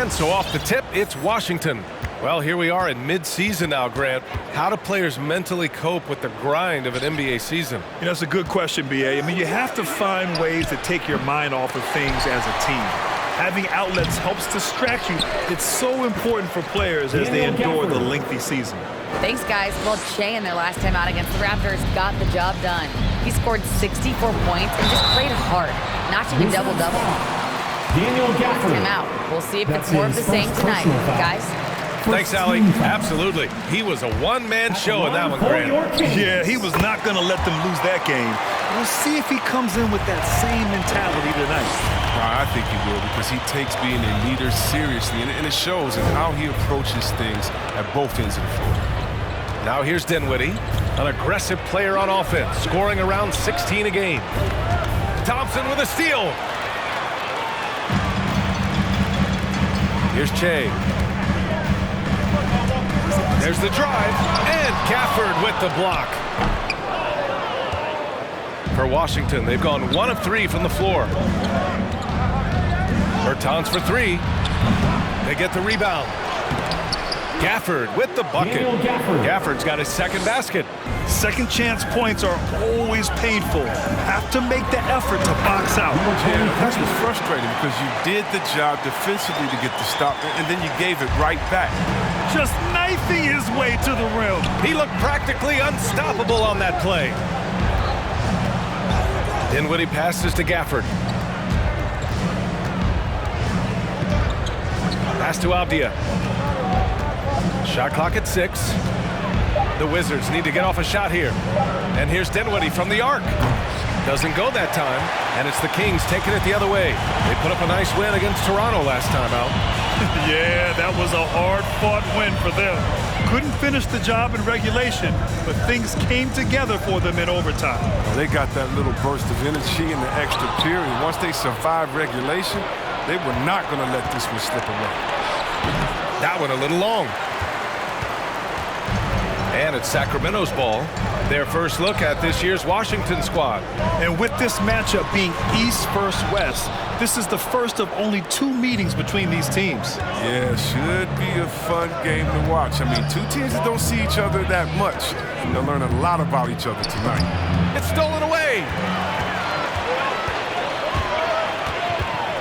And so off the tip, it's Washington. Well, here we are in mid-season now, Grant. How do players mentally cope with the grind of an NBA season? You know, it's a good question, B.A. I mean, you have to find ways to take your mind off of things as a team. Having outlets helps distract you. It's so important for players as they endure the lengthy season. Thanks, guys. Well, Shea in their last time out against the Raptors got the job done. He scored 64 points and just played hard. Not even double-double. Him out. We'll see if it's more of the same tonight, guys. Thanks, Allie. Absolutely. He was a one-man show in that one, Grant. Yeah, he was not going to let them lose that game. We'll see if he comes in with that same mentality tonight. I think he will, because he takes being a leader seriously, and it shows in how he approaches things at both ends of the floor. Now here's Dinwiddie, an aggressive player on offense, scoring around 16 a game. Thompson with a steal. Here's Shea. There's the drive, and Gafford with the block. For Washington, they've gone 1 of 3 from the floor. Bertans for 3. They get the rebound. Gafford with the bucket. Gafford's got his second basket. Second chance points are always painful. Have to make the effort to box out. Yeah, that's what's frustrating, because you did the job defensively to get the stop, and then you gave it right back. Just knifing his way to the rim. He looked practically unstoppable on that play. Dinwiddie passes to Gafford. Pass to Avdia. Shot clock at 6. The Wizards need to get off a shot here. And here's Dinwiddie from the arc. Doesn't go that time, and it's the Kings taking it the other way. They put up a nice win against Toronto last time out. Yeah, that was a hard-fought win for them. Couldn't finish the job in regulation, but things came together for them in overtime. Well, they got that little burst of energy in the extra period. Once they survived regulation, they were not going to let this one slip away. That one a little long. And it's Sacramento's ball. Their first look at this year's Washington squad. And with this matchup being East versus West, this is the first of only 2 meetings between these teams. Yeah, should be a fun game to watch. I mean, 2 teams that don't see each other that much. And they'll learn a lot about each other tonight. It's stolen away.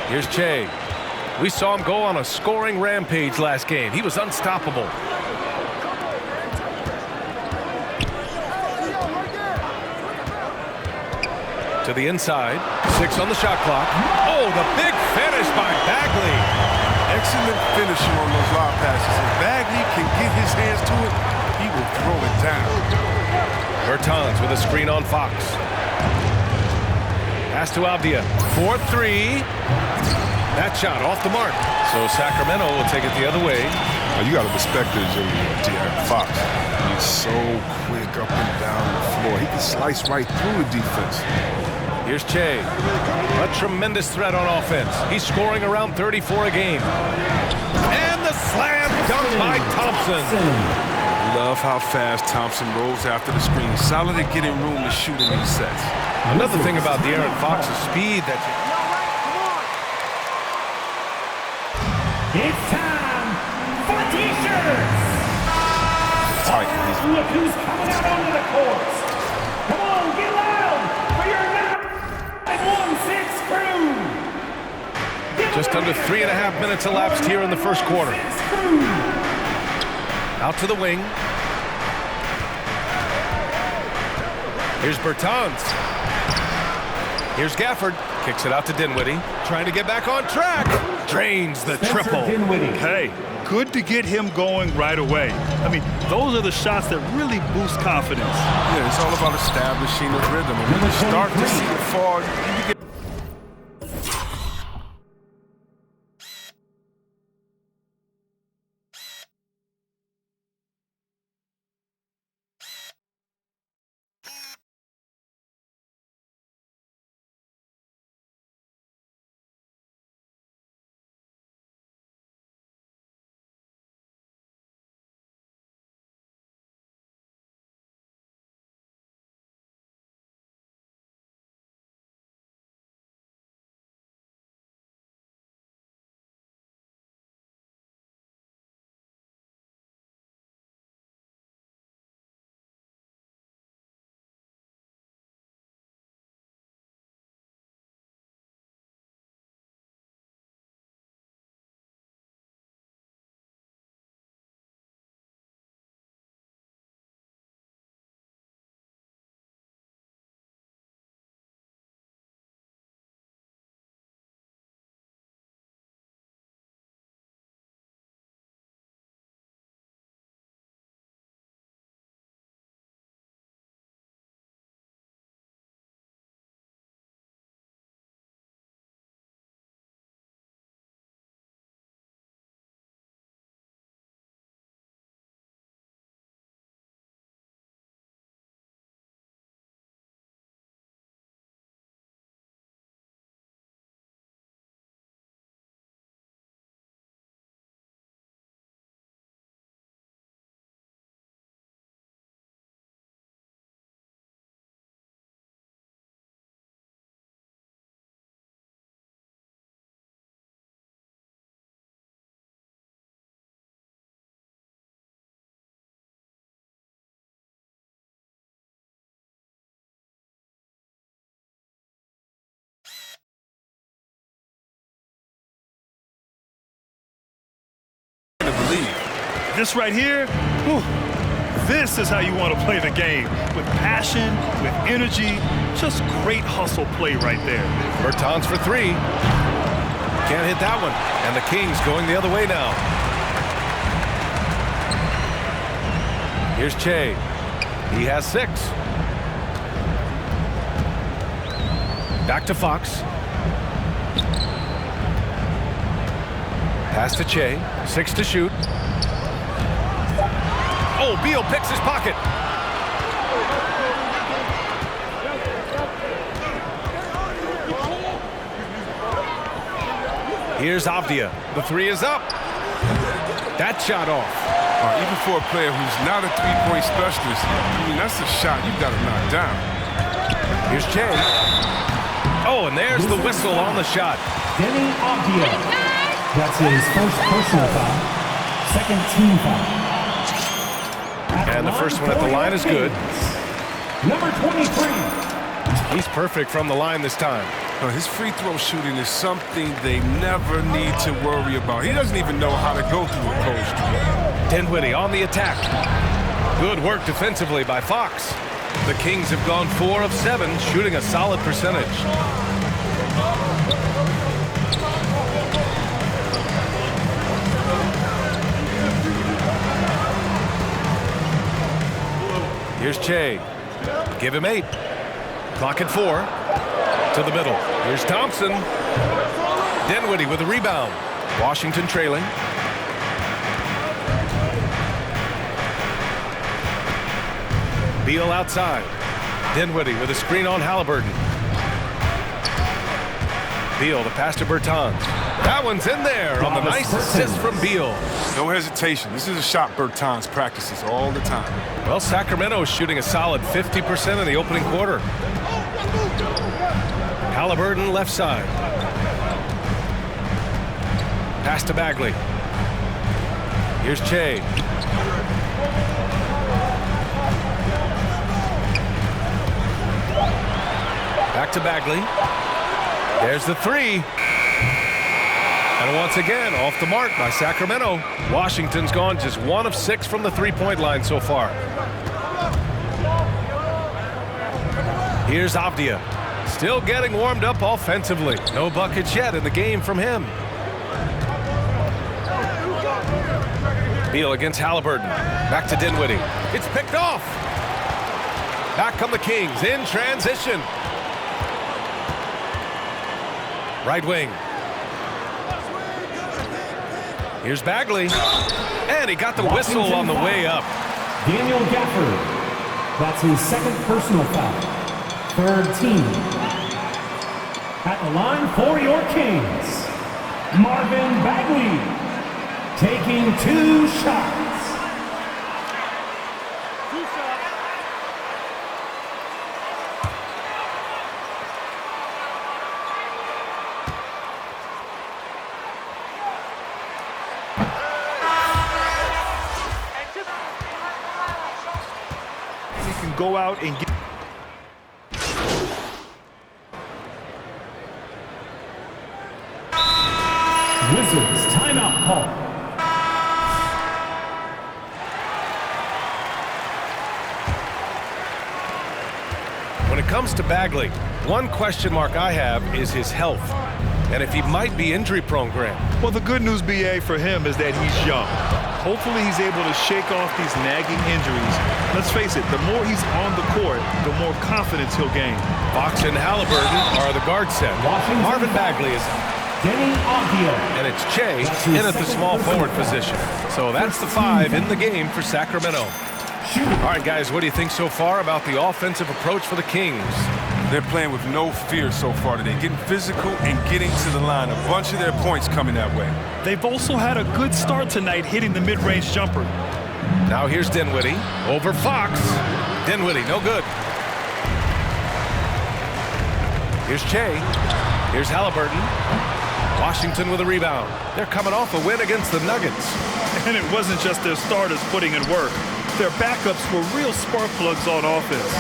Here's Shea. We saw him go on a scoring rampage last game. He was unstoppable. To the inside. 6 on the shot clock. Oh, the big finish by Bagley. Excellent finishing on those lob passes. If Bagley can get his hands to it, he will throw it down. Bertans with a screen on Fox. Pass to Avdia. 4-3. That shot off the mark. So Sacramento will take it the other way. You got to respect his De'Aaron Fox. He's so quick up and down the floor. He can slice right through a defense. Here's Shea. A tremendous threat on offense. He's scoring around 34 a game. And the slam dunk by Thompson. Love how fast Thompson rolls after the screen. Solid at getting room to shoot in these sets. Another thing about De'Aaron Fox's speed that It's time for T-shirts! Tight. Look who's coming out onto the court! Come on, get loud for your 916 crew! just under 3.5 minutes elapsed here in the first quarter. Out to the wing. Here's Bertans. Here's Gafford. Kicks it out to Dinwiddie. Trying to get back on track. Drains the triple. Hey, good to get him going right away. I mean, those are the shots that really boost confidence. Yeah, it's all about establishing a rhythm. And when you start to see it fall, you begin to believe. This right here, whew, this is how you want to play the game. With passion, with energy, just great hustle play right there. Bertans for three. Can't hit that one. And the Kings going the other way now. Here's Che. He has 6. Back to Fox. Pass to Che. 6 to shoot. Oh, Beal picks his pocket. Here's Avdia. The 3 is up. That shot off. Even for a player who's not a three-point specialist, I mean, that's a shot you got to knock down. Here's Che. Oh, and there's the whistle on the shot. Denny Avdia. That's his first personal foul. Second team foul. And the first one at the line is good. Number 23. He's perfect from the line this time. His free throw shooting is something they never need to worry about. He doesn't even know how to go through a cold streak. Dinwiddie on the attack. Good work defensively by Fox. The Kings have gone 4 of 7, shooting a solid percentage. Here's Che. Give him 8. Clock at 4. To the middle. Here's Thompson. Dinwiddie with a rebound. Washington trailing. Beal outside. Dinwiddie with a screen on Halliburton. Beal, the pass to Bertans. That one's in there on the nice assist from Beal. No hesitation. This is a shot Bertans practices all the time. Well, Sacramento is shooting a solid 50% in the opening quarter. Halliburton left side. Pass to Bagley. Here's Che. Back to Bagley. There's the 3. And once again, off the mark by Sacramento. Washington's gone just 1 of 6 from the three-point line so far. Here's Avdia. Still getting warmed up offensively. No buckets yet in the game from him. Beal against Halliburton. Back to Dinwiddie. It's picked off. Back come the Kings in transition. Right wing. Here's Bagley. And he got the whistle on the way up. Daniel Gafford. That's his second personal foul. Third team. At the line for your Kings, Marvin Bagley, taking 2 shots. He can go out and get. Wizards timeout call. When it comes to Bagley, one question mark I have is his health. And if he might be injury prone, Grant. Well, the good news, BA, for him is that he's young. Hopefully he's able to shake off these nagging injuries. Let's face it, the more he's on the court, the more confidence he'll gain. Fox and Halliburton are the guard set. Marvin Bagley is Denny Avdia. and it's Che in at the small forward position. So that's the 5 in the game for Sacramento. All right, guys, what do you think so far about the offensive approach for the Kings? They're playing with no fear so far today, getting physical and getting to the line. A bunch of their points coming that way. They've also had a good start tonight hitting the mid-range jumper. Now here's Dinwiddie over Fox. Dinwiddie, no good. Here's Che. Here's Halliburton. Washington with a rebound. They're coming off a win against the Nuggets. And it wasn't just their starters putting in work. Their backups were real spark plugs on offense.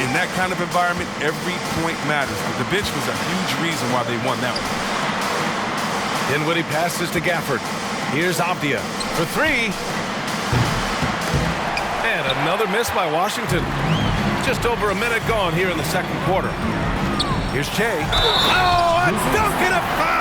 In that kind of environment, every point matters. But the bench was a huge reason why they won that one. Dinwiddie passes to Gafford. Here's Abdia for three. And another miss by Washington. Just over a minute gone here in the second quarter. Here's Che. Oh, a dunk and a foul!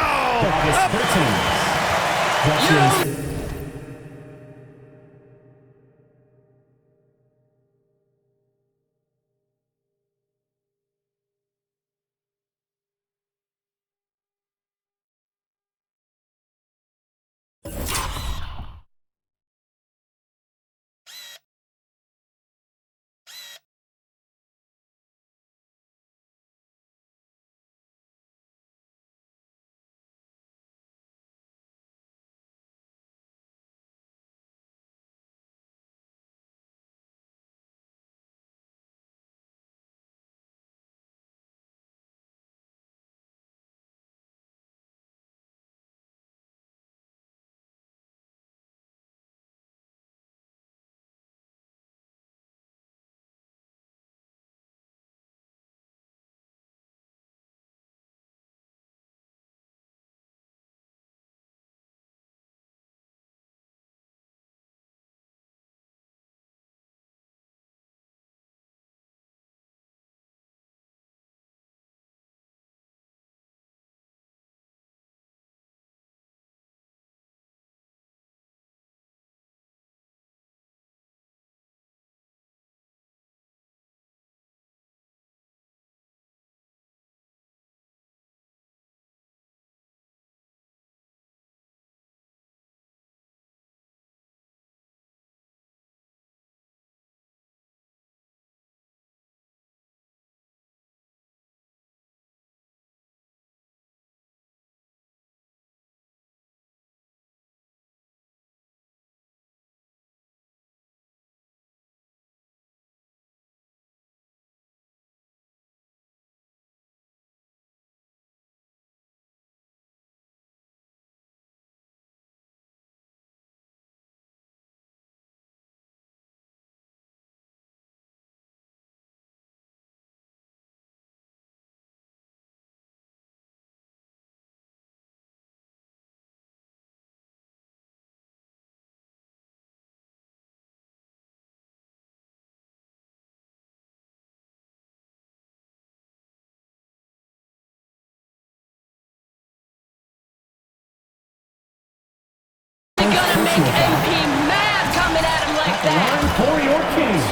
Gonna make MP mad coming at him like that. For your Kings.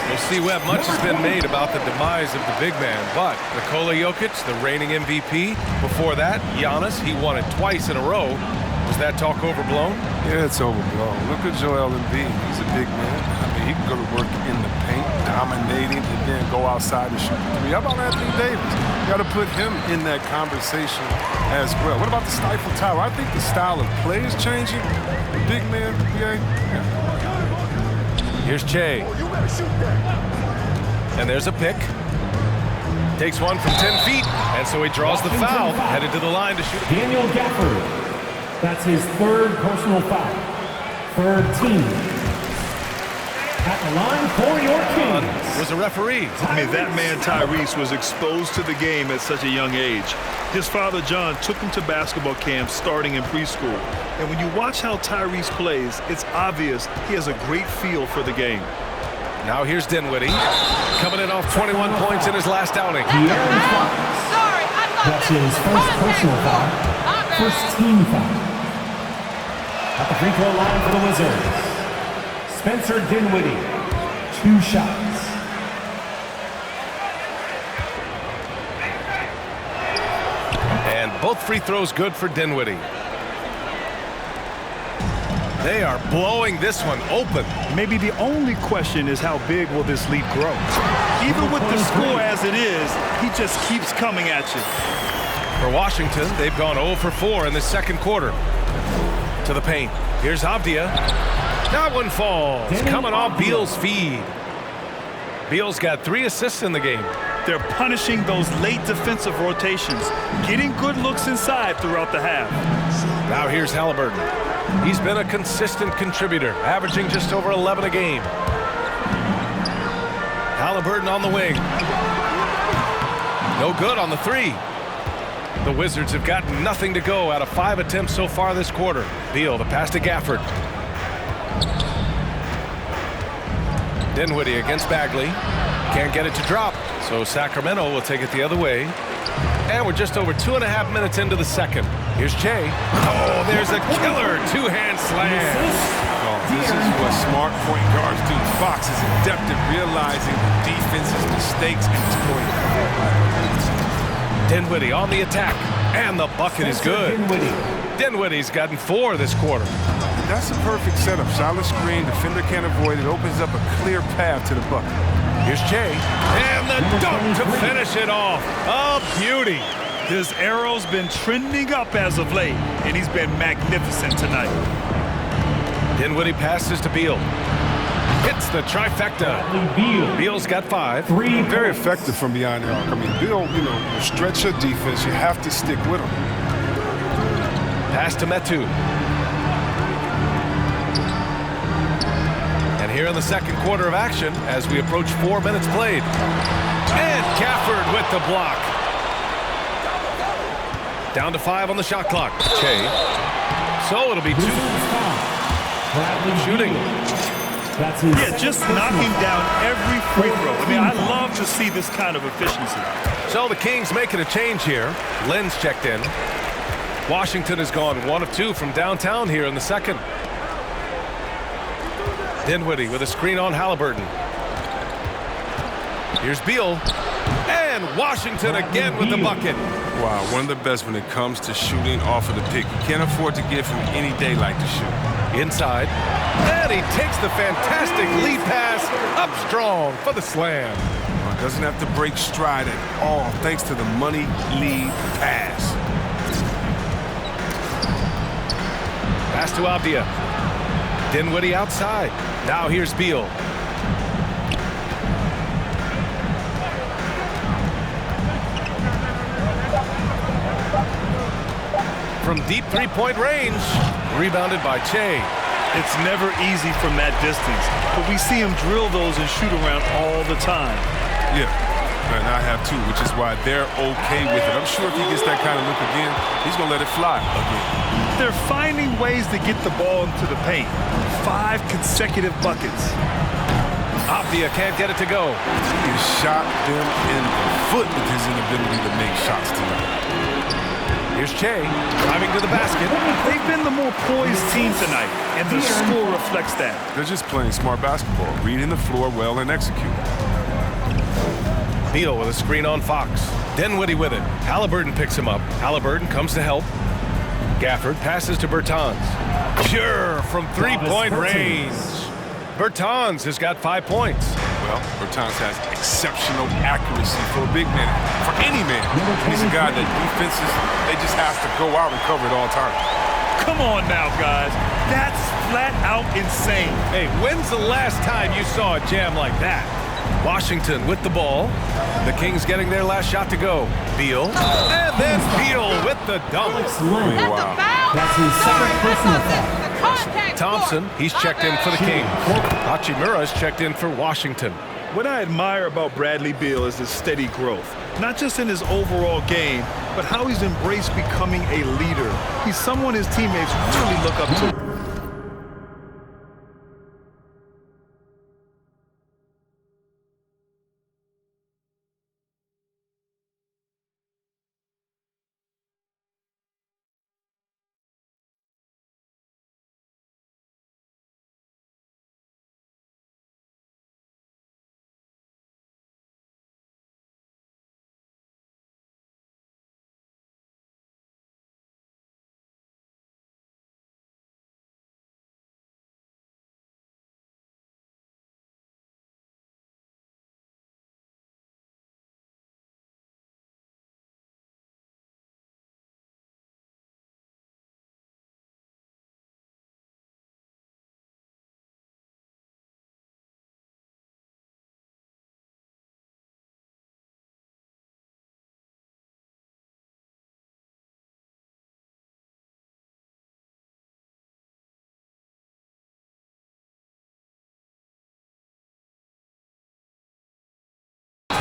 We'll see, Webb. Much has been made about the demise of the big man, but Nikola Jokic, the reigning MVP. Before that, Giannis, he won it twice in a row. Was that talk overblown? Yeah, it's overblown. Look at Joel Embiid. He's a big man. I mean, he can go to work in the paint, dominating, and then go outside and shoot three. How about Anthony Davis? You got to put him in that conversation as well. What about the stifle tower? I think the style of play is changing. The big man, yeah. Here's Che. And there's a pick. Takes one from 10 feet, and so he draws the foul, headed to the line to shoot. Daniel Gafford. That's his third personal foul. Third team. At the line for your Kings. Was a referee. I mean, that man Tyrese was exposed to the game at such a young age. His father John took him to basketball camps starting in preschool. And when you watch how Tyrese plays, it's obvious he has a great feel for the game. Now here's Dinwiddie, coming in off 21 points in his last outing. Sorry, That's his first personal foul. First team foul. At the free throw line for the Wizards, Spencer Dinwiddie, 2 shots. And both free throws good for Dinwiddie. They are blowing this one open. Maybe the only question is how big will this lead grow? Even with the score as it is, he just keeps coming at you. For Washington, they've gone 0 for 4 in the second quarter. To the paint. Here's Abdia. That one falls. Coming off Beal's feed. Beal's got 3 assists in the game. They're punishing those late defensive rotations, getting good looks inside throughout the half. Now here's Halliburton. He's been a consistent contributor, averaging just over 11 a game. Halliburton on the wing. No good on the 3. The Wizards have got nothing to go out of 5 attempts so far this quarter. Beal, the pass to Gafford. Dinwiddie against Bagley. Can't get it to drop, so Sacramento will take it the other way. And we're just over 2.5 minutes into the second. Here's Che. Oh, there's a killer two-hand slam. Oh, this is what smart point guards do. Fox is adept at realizing the defense's mistakes and exploiting them. Dinwiddie on the attack, and the bucket is good. Dinwiddie's gotten 4 this quarter. That's a perfect setup. Solid screen, defender can't avoid it. Opens up a clear path to the bucket. Here's Che, and the dunk to finish it off. A beauty. His arrow's been trending up as of late, and he's been magnificent tonight. Dinwiddie passes to Beal. Hits the trifecta. Beal's got 5. Very effective from behind the arc. I mean, Beal, you stretch your defense. You have to stick with him. Pass to Metu. And here in the second quarter of action, as we approach 4 minutes played. And Gafford with the block. Down to 5 on the shot clock. Che. So it'll be 2. Shooting. Yeah, just knocking down every free throw. I mean, I love to see this kind of efficiency. So the Kings making a change here. Lynn's checked in. Washington has gone 1 of 2 from downtown here in the second. Dinwiddie with a screen on Halliburton. Here's Beal. And Washington again with the bucket. Wow, one of the best when it comes to shooting off of the pick. You can't afford to give him any daylight to shoot. Inside. And he takes the fantastic lead pass up strong for the slam. Well, doesn't have to break stride at all thanks to the money lead pass. Pass to Abdia. Dinwiddie outside. Now here's Beal. From deep three-point range. Rebounded by Che. It's never easy from that distance, but we see him drill those and shoot around all the time. Yeah, and I have too, which is why they're okay with it. I'm sure if he gets that kind of look again, he's going to let it fly again. They're finding ways to get the ball into the paint. 5 consecutive buckets. Abdia can't get it to go. He has shot them in the foot with his inability to make shots tonight. Here's Che driving to the basket. They've been the more poised team tonight, and the score reflects that. They're just playing smart basketball, reading the floor well and executing. Beal with a screen on Fox. Dinwiddie with it. Halliburton picks him up. Halliburton comes to help. Gafford passes to Bertans. Pure from three-point range. Bertans has got 5 points. Well, Bertans has exceptional accuracy for a big man, for any man. He's a guy that defenses, they just have to go out and cover at all times. Come on now, guys. That's flat out insane. Hey, when's the last time you saw a jam like that? Washington with the ball. The Kings getting their last shot to go. Beal. And then Beal with the dunk. Wow. That's his second personal foul. Thompson, he's checked in for the Kings. Hachimura's checked in for Washington. What I admire about Bradley Beal is his steady growth. Not just in his overall game, but how he's embraced becoming a leader. He's someone his teammates really look up to.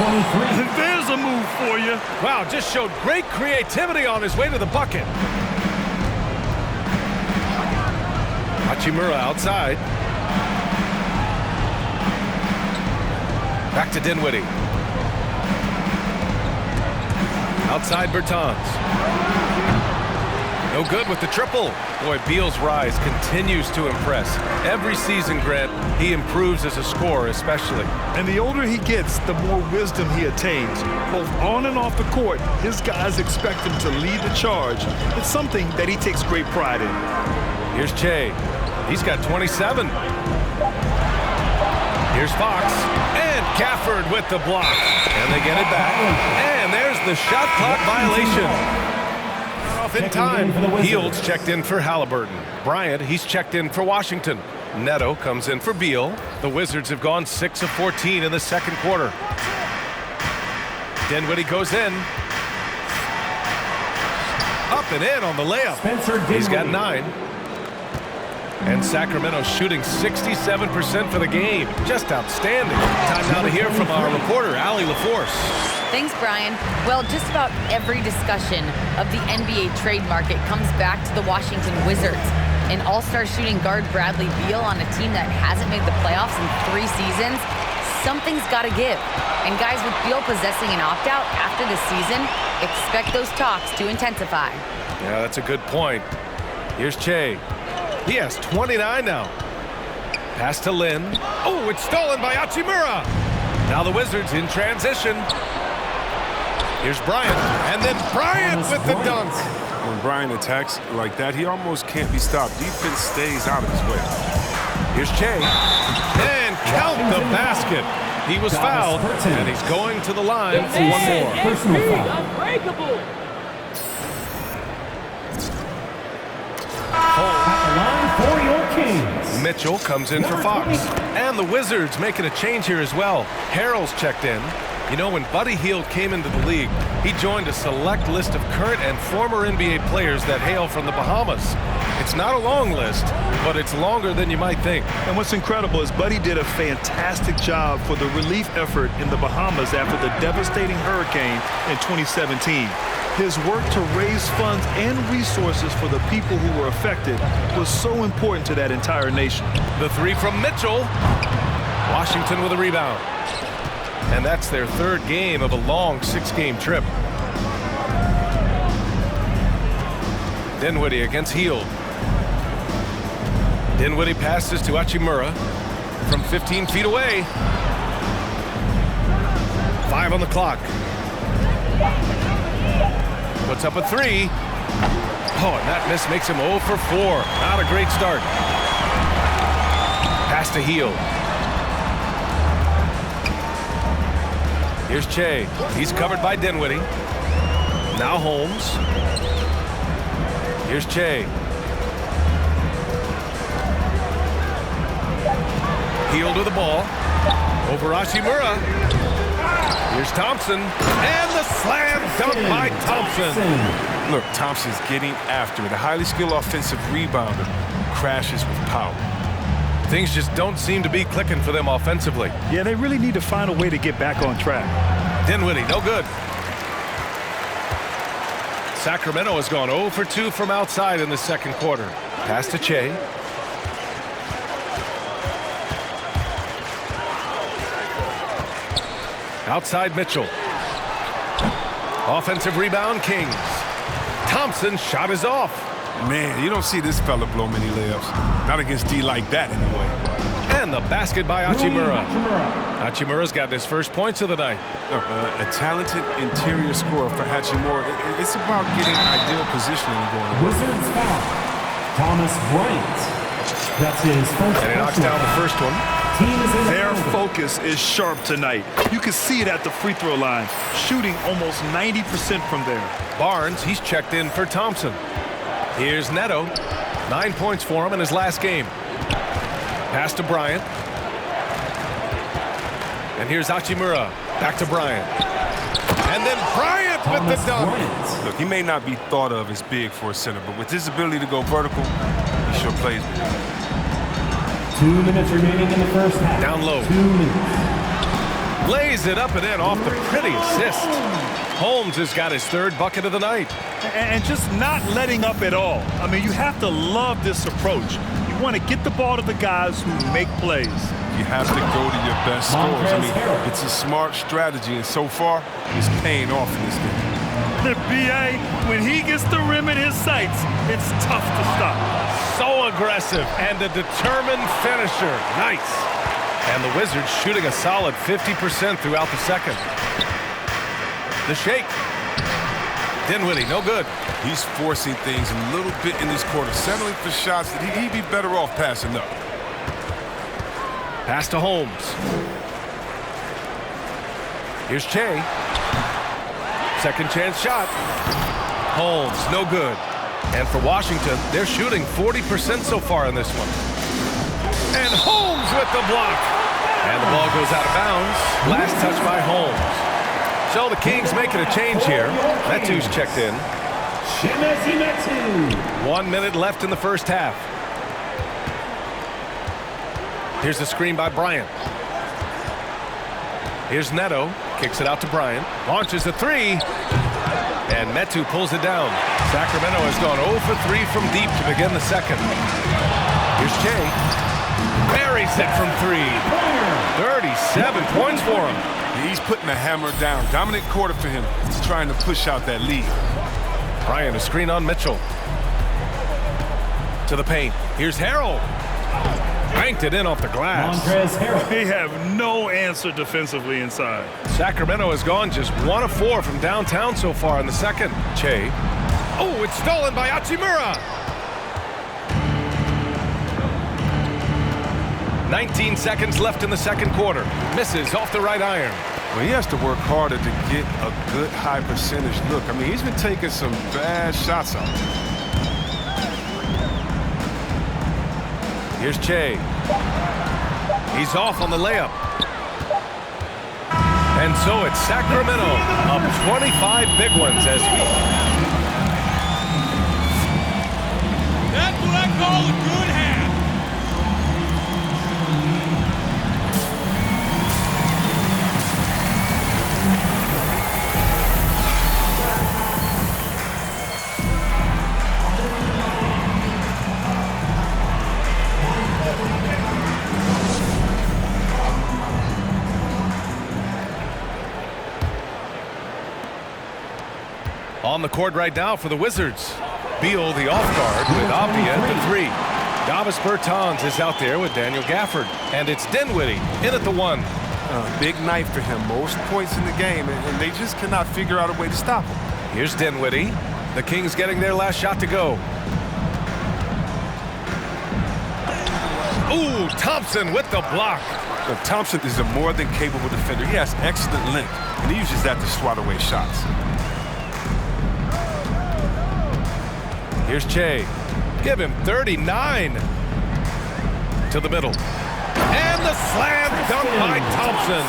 23. There's a move for you. Wow, just showed great creativity on his way to the bucket. Hachimura outside. Back to Dinwiddie. Outside Bertans. No good with the triple. Boy, Beal's rise continues to impress. Every season, Grant, he improves as a scorer especially. And the older he gets, the more wisdom he attains. Both on and off the court, his guys expect him to lead the charge. It's something that he takes great pride in. Here's Che. He's got 27. Here's Fox. And Gafford with the block. And they get it back. And there's the shot clock violation. Off in time. Fields checked in for Halliburton. Bryant, he's checked in for Washington. Neto comes in for Beal. The Wizards have gone 6 of 14 in the second quarter. Dinwiddie goes in. Up and in on the layup. He's got 9. And Sacramento shooting 67% for the game. Just outstanding. Time now to hear from our reporter, Allie LaForce. Thanks, Brian. Well, just about every discussion of the NBA trade market comes back to the Washington Wizards. An all-star shooting guard Bradley Beal on a team that hasn't made the playoffs in 3 seasons. Something's got to give. And guys, with Beal possessing an opt-out after the season, expect those talks to intensify. Yeah, that's a good point. Here's Che. He has 29 now. Pass to Lin. Oh, it's stolen by Hachimura. Now the Wizards in transition. Here's Bryant. And then Bryant with the dunk. When Bryant attacks like that, he almost can't be stopped. Defense stays out of his way. Here's Che. And count the basket. He was fouled, and he's going to the line for one more. Personal foul. Unbreakable. For your Kings. Mitchell comes in for Fox. And the Wizards making a change here as well. Harrell's checked in. You know, when Buddy Hield came into the league, he joined a select list of current and former NBA players that hail from the Bahamas. It's not a long list, but it's longer than you might think. And what's incredible is Buddy did a fantastic job for the relief effort in the Bahamas after the devastating hurricane in 2017. His work to raise funds and resources for the people who were affected was so important to that entire nation. The 3 from Mitchell. Washington with a rebound. And that's their 3rd game of a long 6-game trip. Dinwiddie against Hield. Dinwiddie passes to Hachimura from 15 feet away. 5 on the clock. Puts up a 3. Oh, and that miss makes him 0 for 4. Not a great start. Pass to Hield. Here's Che. He's covered by Dinwiddie. Now Holmes. Here's Che. Hield with the ball. Over Hachimura. Here's Thompson. And the slam dunk by Thompson. Look, Thompson's getting after it. A highly skilled offensive rebounder crashes with power. Things just don't seem to be clicking for them offensively. Yeah, they really need to find a way to get back on track. Dinwiddie, no good. Sacramento has gone 0 for 2 from outside in the second quarter. Pass to Che. Outside Mitchell. Offensive rebound, Kings. Thompson's shot is off. Man, you don't see this fella blow many layups. Not against D like that, anyway. And the basket by Hachimura. Hachimura's got his first points of the night. A talented interior scorer for Hachimura. It's about getting ideal positioning going. Wizards foul. Thomas Bryant. That's his first. And he knocks down the first one. Their focus is sharp tonight. You can see it at the free throw line, shooting almost 90% from there. Barnes, he's checked in for Thompson. Here's Neto. 9 points for him in his last game. Pass to Bryant. And here's Hachimura. Back to Bryant. And then Bryant with the dunk. Look, he may not be thought of as big for a center, but with his ability to go vertical, he sure plays big. 2 minutes remaining in the first half. Down low. 2 minutes. Lays it up and in off the pretty assist. Holmes has got his third bucket of the night. And just not letting up at all. I mean, you have to love this approach. You want to get the ball to the guys who make plays. You have to go to your best scores. I mean, it's a smart strategy, and so far, it's paying off in this game. The BA, when he gets the rim in his sights, it's tough to stop. So aggressive and a determined finisher. Nice. And the Wizards shooting a solid 50% throughout the second. The shake. Dinwiddie, no good. He's forcing things a little bit in this quarter, settling for shots that he'd be better off passing up. Pass to Holmes. Here's Che. Second chance shot. Holmes, no good. And for Washington, they're shooting 40% so far in this one. And Holmes with the block. And the ball goes out of bounds. Last touch by Holmes. So the Kings making a change here. Metu's checked in. 1 minute left in the first half. Here's the screen by Bryant. Here's Neto. Kicks it out to Bryant. Launches the three. And Metu pulls it down. Sacramento has gone 0 for 3 from deep to begin the second. Here's Che. Buries it from 3. 37 points for him. He's putting the hammer down. Dominant quarter for him. He's trying to push out that lead. Bryant, a screen on Mitchell. To the paint. Here's Harrell. Banked it in off the glass. They have no answer defensively inside. Sacramento has gone just 1 of 4 from downtown so far in the second. Che. Oh, it's stolen by Hachimura. 19 seconds left in the second quarter. Misses off the right iron. Well, he has to work harder to get a good high percentage look. I mean, he's been taking some bad shots out there. Here's Che. He's off on the layup. And so it's Sacramento up 25 big ones as we... That's what I call a good half. On the court right now for the Wizards. Beal the off guard with Avdia at the 3. Davis Bertans is out there with Daniel Gafford. And it's Dinwiddie in at the 1. Big night for him. Most points in the game, and they just cannot figure out a way to stop him. Here's Dinwiddie. The Kings getting their last shot to go. Ooh, Thompson with the block. Thompson is a more than capable defender. He has excellent length, and he uses that to swat away shots. Here's Che. Give him 39. To the middle. And the slam dunk by Thompson.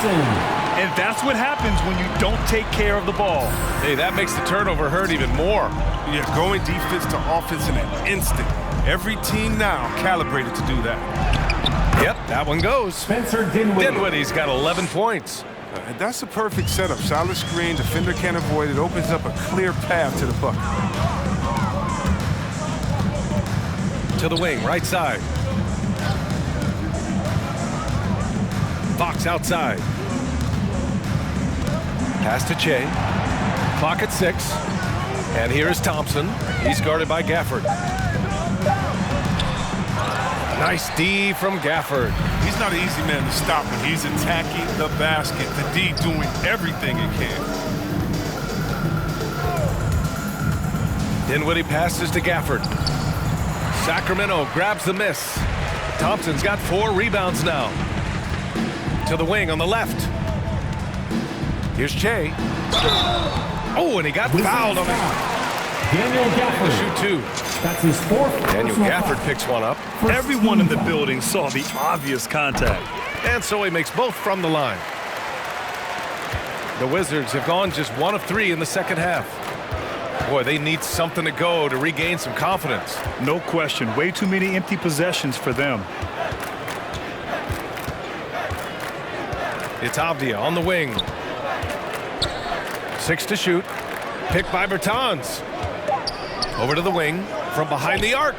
And that's what happens when you don't take care of the ball. Hey, that makes the turnover hurt even more. Yeah, going defense to offense in an instant. Every team now calibrated to do that. Yep, that one goes. Spencer Dinwiddie. Dinwiddie's got 11 points. And that's a perfect setup. Solid screen, defender can't avoid it. Opens up a clear path to the bucket. To the wing, right side. Fox outside. Pass to Che. Clock at 6. And here is Thompson. He's guarded by Gafford. Nice D from Gafford. He's not an easy man to stop when he's attacking the basket. The D doing everything it can. Dinwiddie passes to Gafford. Sacramento grabs the miss. Thompson's got 4 rebounds now. To the wing on the left. Here's Che. Oh, and he got fouled on it. Daniel Gafford. Shoot 2. That's his 4th. Daniel Gafford picks one up. Everyone in the building saw the obvious contact. And so he makes both from the line. The Wizards have gone just 1 of 3 in the second half. Boy, they need something to go to regain some confidence. No question. Way too many empty possessions for them. It's Avdia on the wing. 6 to shoot. Picked by Bertans. Over to the wing from behind the arc.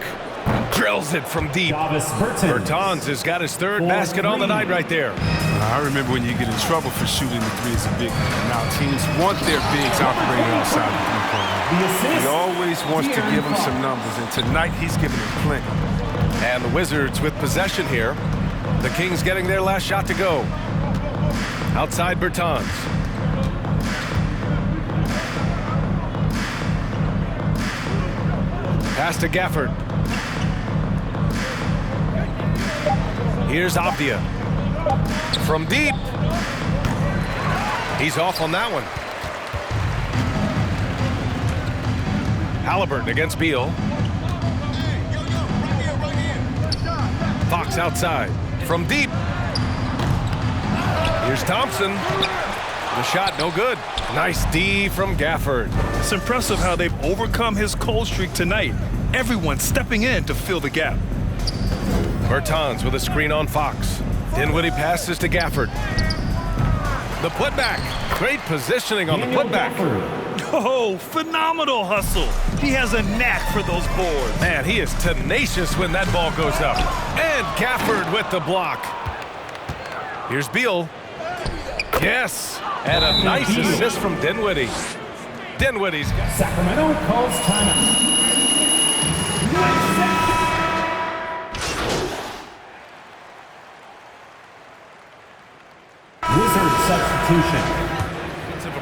Drills it from deep. Bertans has got his third basket on the night right there. I remember when you get in trouble for shooting the three as a big man. Now teams want their bigs operating outside the three-point line. He always wants to give them some numbers, and tonight he's giving them plenty. And the Wizards with possession here. The Kings getting their last shot to go. Outside Bertans. Pass to Gafford. Here's Avdia. From deep. He's off on that one. Halliburton against Beal. Fox outside. From deep. Here's Thompson. The shot no good. Nice D from Gafford. It's impressive how they've overcome his cold streak tonight. Everyone stepping in to fill the gap. Bertans with a screen on Fox. Dinwiddie passes to Gafford. The putback. Great positioning on the putback. Oh, phenomenal hustle. He has a knack for those boards. Man, he is tenacious when that ball goes up. And Gafford with the block. Here's Beal. Yes. And a nice assist from Dinwiddie. Dinwiddie's got Sacramento calls timeout. Wizard substitution.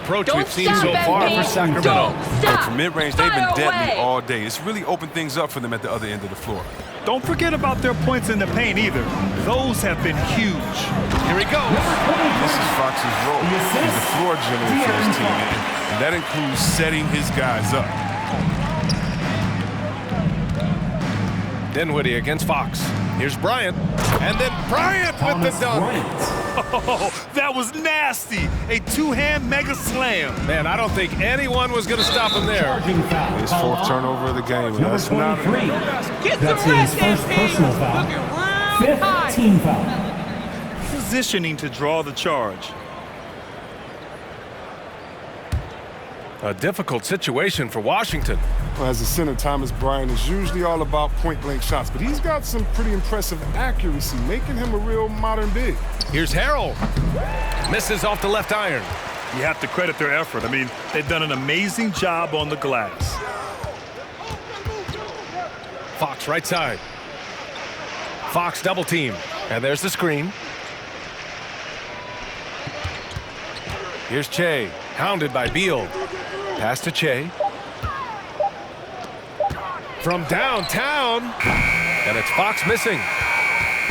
Approach we've seen so far for Sacramento. But from mid-range, they've been deadly all day. It's really opened things up for them at the other end of the floor. Don't forget about their points in the paint either. Those have been huge. Here he goes. This is Fox's role. He's the floor general for his team, and that includes setting his guys up. Dinwiddie against Fox. Here's Bryant. And then Bryant with the dunk. Oh, that was nasty. A two-hand mega slam. Man, I don't think anyone was going to stop him there. His fourth turnover of the game. Number 23. That's his first personal foul. Fifth team foul. Positioning to draw the charge. A difficult situation for Washington. Well, as a center, Thomas Bryant is usually all about point-blank shots, but he's got some pretty impressive accuracy, making him a real modern big. Here's Harrell. Misses off the left iron. You have to credit their effort. I mean, they've done an amazing job on the glass. Fox right side. Fox double team. And there's the screen. Here's Che, hounded by Beal. Pass to Che. From downtown. And it's Fox missing.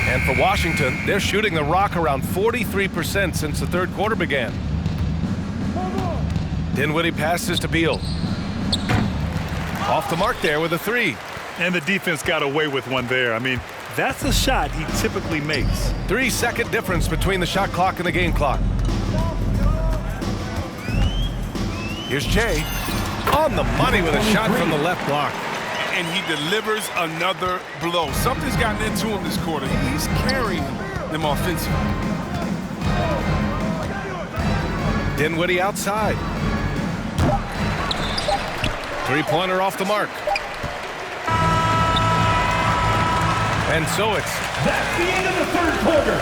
And for Washington, they're shooting the rock around 43% since the third quarter began. Dinwiddie passes to Beal. Off the mark there with a three. And the defense got away with one there. I mean, that's a shot he typically makes. 3-second difference between the shot clock and the game clock. Here's Che. On the money with a shot from the left block. And he delivers another blow. Something's gotten into him this quarter. He's carrying them offensively. Dinwiddie outside. Three-pointer off the mark. And so it's... That's the end of the third quarter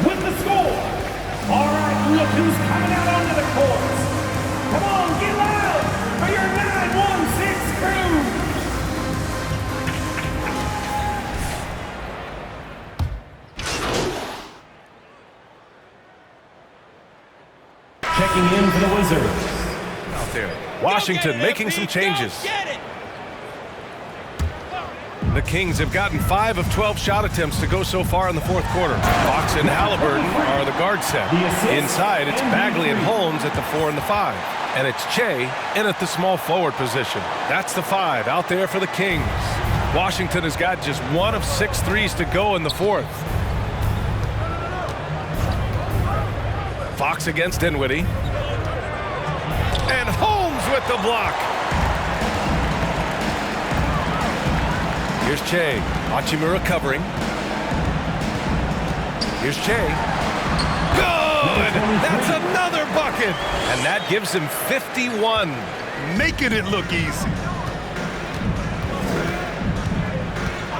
with the score. All right, look who's coming out onto the court. Come on, get loud for your 916 crew. Checking in for the Wizards. Out there. Washington making some changes. The Kings have gotten 5 of 12 shot attempts to go so far in the fourth quarter. Fox and Halliburton are the guard set. Inside, it's Bagley and Holmes at the 4 and the 5. And it's Che in at the small forward position. That's the 5 out there for the Kings. Washington has got just 1 of 6 threes to go in the fourth. Fox against Dinwiddie. And Holmes with the block. Here's Che. Hachimura covering. Here's Che. Good! good. That's another bucket. And that gives him 51. Making it look easy.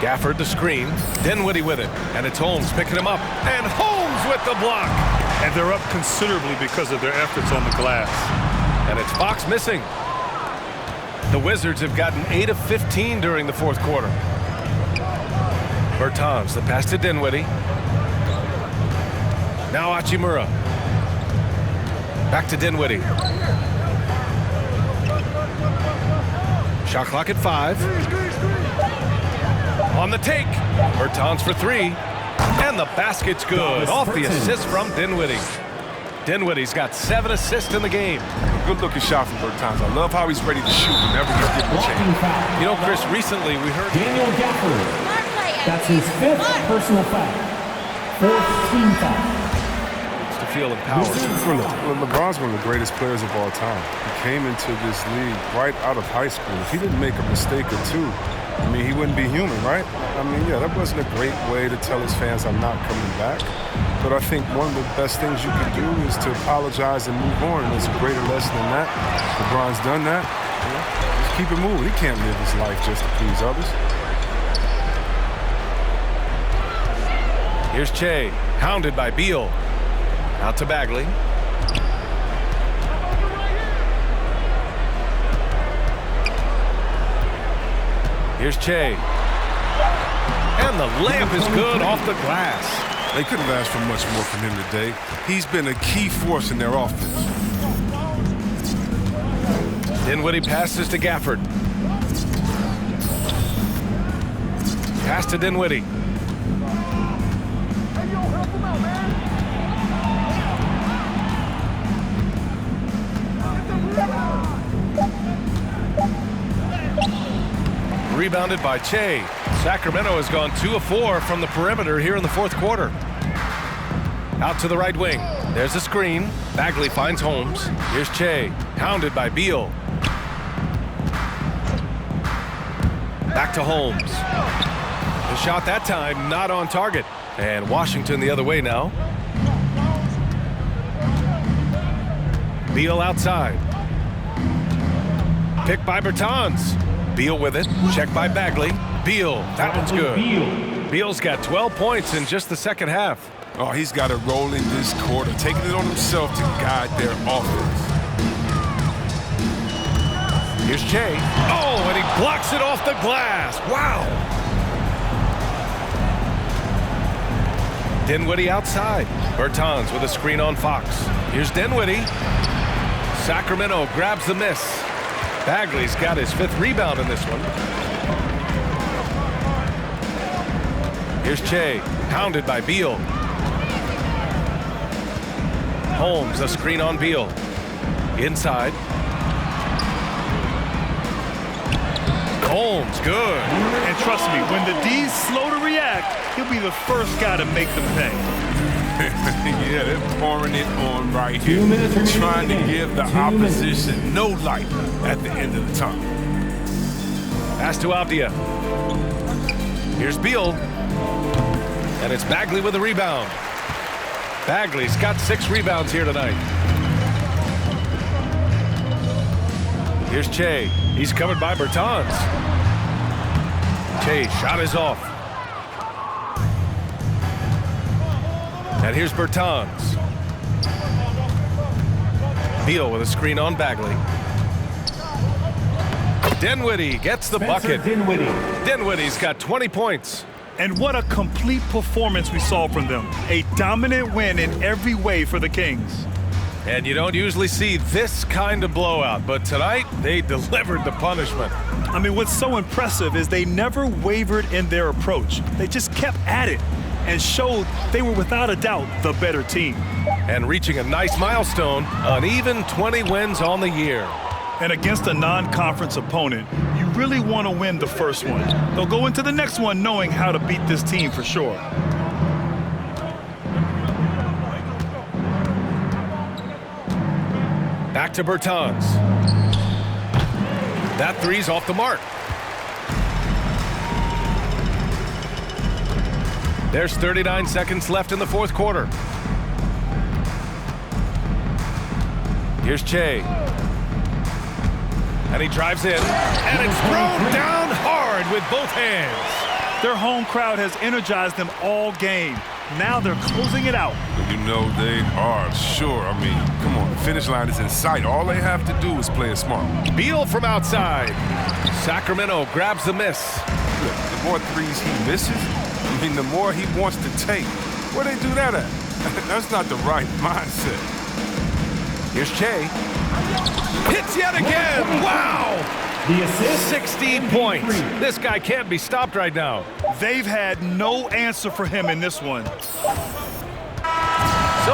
Gafford the screen. Dinwiddie with it. And it's Holmes picking him up. And Holmes with the block. And they're up considerably because of their efforts on the glass. And it's Fox missing. The Wizards have gotten 8 of 15 during the fourth quarter. Bertans, the pass to Dinwiddie. Now Hachimura. Back to Dinwiddie. Shot clock at 5. On the take. Bertans for 3. And the basket's good. Off the assist from Dinwiddie. Dinwiddie's got 7 assists in the game. Good-looking shot from Bertans. I love how he's ready to shoot whenever he's given a chance. You know, Chris, recently we heard Daniel Gafford. That's his 5th personal foul. 4th team foul. to feel empowered. LeBron's one of the greatest players of all time. He came into this league right out of high school. If he didn't make a mistake or two, I mean, he wouldn't be human, right? I mean, yeah, that wasn't a great way to tell his fans I'm not coming back. But I think one of the best things you can do is to apologize and move on. And there's a greater lesson than that. LeBron's done that. You know, just keep it moving. He can't live his life just to please others. Here's Che, hounded by Beal. Out to Bagley. Here's Che. And the layup is good off the glass. They couldn't have asked for much more from him today. He's been a key force in their offense. Dinwiddie passes to Gafford. Pass to Dinwiddie. Rebounded by Che. Sacramento has gone 2 of 4 from the perimeter here in the fourth quarter. Out to the right wing. There's a screen. Bagley finds Holmes. Here's Che, hounded by Beal. Back to Holmes. The shot that time not on target. And Washington the other way now. Beal outside. Picked by Bertans. Beal with it. Checked by Bagley. Beal. That one's good. Beal's got 12 points in just the second half. Oh, he's got it rolling this quarter, taking it on himself to guide their offense. Here's Che. Oh, and he blocks it off the glass. Wow. Dinwiddie outside. Bertans with a screen on Fox. Here's Dinwiddie. Sacramento grabs the miss. Bagley's got his 5th rebound in this one. Here's Che, hounded by Beal. Holmes, a screen on Beal. Inside. Holmes, good. And trust me, when the D's slow to react, he'll be the first guy to make them pay. Yeah, they're pouring it on right here. Trying to give the opposition no light at the end of the tunnel. Pass to Avdia. Here's Beal. And it's Bagley with a rebound. Bagley's got 6 rebounds here tonight. Here's Che. He's covered by Bertans. Che, shot is off. And here's Bertans. Beal with a screen on Bagley. Dinwiddie gets the bucket. Dinwiddie's got 20 points. And what a complete performance we saw from them. A dominant win in every way for the Kings. And you don't usually see this kind of blowout, but tonight they delivered the punishment. I mean, what's so impressive is they never wavered in their approach. They just kept at it and showed they were without a doubt the better team. And reaching a nice milestone, an even 20 wins on the year. And against a non-conference opponent, you really want to win the first one. They'll go into the next one knowing how to beat this team for sure. Back to Bertans. That three's off the mark. There's 39 seconds left in the fourth quarter. Here's Che. And he drives in. And it's thrown down hard with both hands. Their home crowd has energized them all game. Now they're closing it out. You know they are, sure. I mean, come on, the finish line is in sight. All they have to do is play it smart. Beal from outside. Sacramento grabs the miss. Look, the more threes he misses, I mean, the more he wants to take. Where they do that at? That's not the right mindset. Here's Che. Hits yet again. Wow! The assist. 16 points. This guy can't be stopped right now. They've had no answer for him in this one.